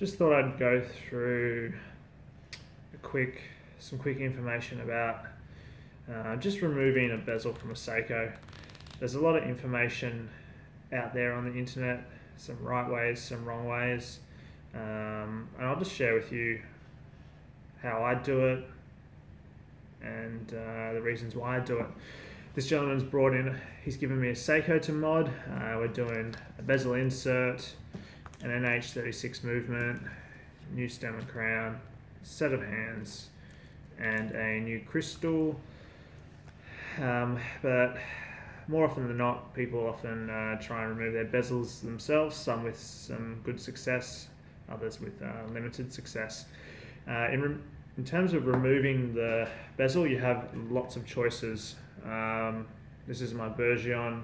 Just thought I'd go through some quick information about just removing a bezel from a Seiko. There's a lot of information out there on the internet, some right ways, some wrong ways, and I'll just share with you how I do it and the reasons why I do it. This gentleman's brought in, he's given me a Seiko to mod. We're doing a bezel insert, an NH36 movement, new stem and crown, set of hands, and a new crystal. But more often than not, people often try and remove their bezels themselves, some with some good success, others with limited success. In terms of removing the bezel, you have lots of choices. This is my Bergeon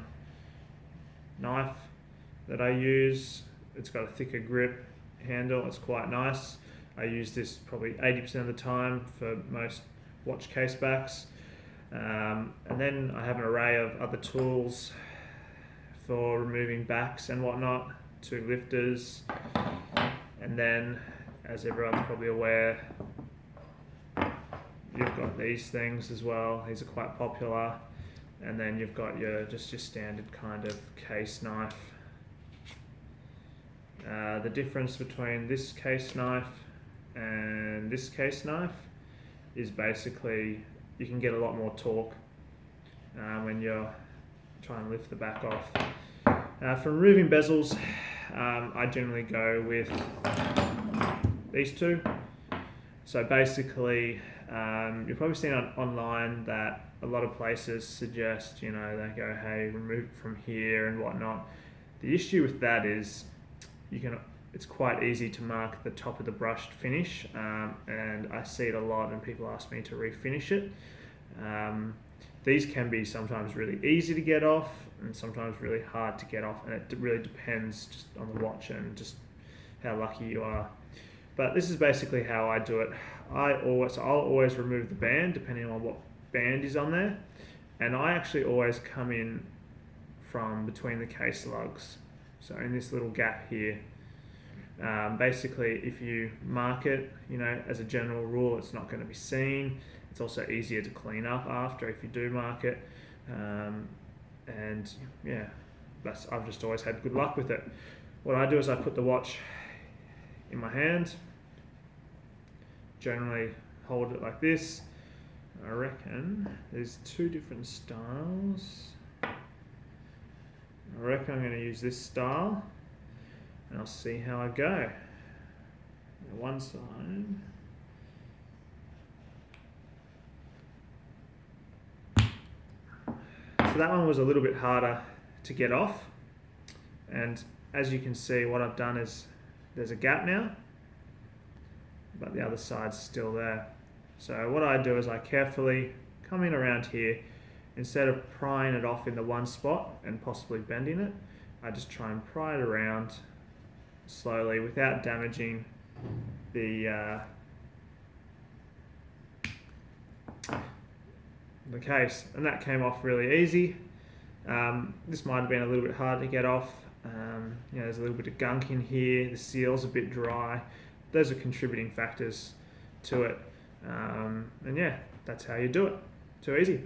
knife that I use. It's got a thicker grip handle, it's quite nice. I use this probably 80% of the time for most watch case backs. And then I have an array of other tools for removing backs and whatnot, 2 lifters, and then, as everyone's probably aware, you've got these things as well. These are quite popular. And then you've got your standard kind of case knife. The difference between this case knife and this case knife is basically you can get a lot more torque when you're trying to lift the back off. For removing bezels, I generally go with these two. So basically, you've probably seen online that a lot of places suggest, they go, hey, remove it from here and whatnot. The issue with that is it's quite easy to mark the top of the brushed finish, and I see it a lot and people ask me to refinish it. These can be sometimes really easy to get off and sometimes really hard to get off, and it really depends just on the watch and just how lucky you are. But this is basically how I do it. I'll always remove the band depending on what band is on there, and I actually always come in from between the case lugs, so in this little gap here. Basically, if you mark it, as a general rule, it's not going to be seen. It's also easier to clean up after if you do mark it, and yeah, I've just always had good luck with it. What I do is I put the watch in my hand, generally hold it like this. I reckon there's 2 different styles. I reckon I'm going to use this style, and I'll see how I go. One side. So that one was a little bit harder to get off, and as you can see, what I've done is there's a gap now, but the other side's still there. So what I do is I carefully come in around here. Instead of prying it off in the one spot and possibly bending it, I just try and pry it around slowly without damaging the case, and that came off really easy. This might have been a little bit hard to get off. There's a little bit of gunk in here, the seal's a bit dry. Those are contributing factors to it, and yeah, that's how you do it. Too easy.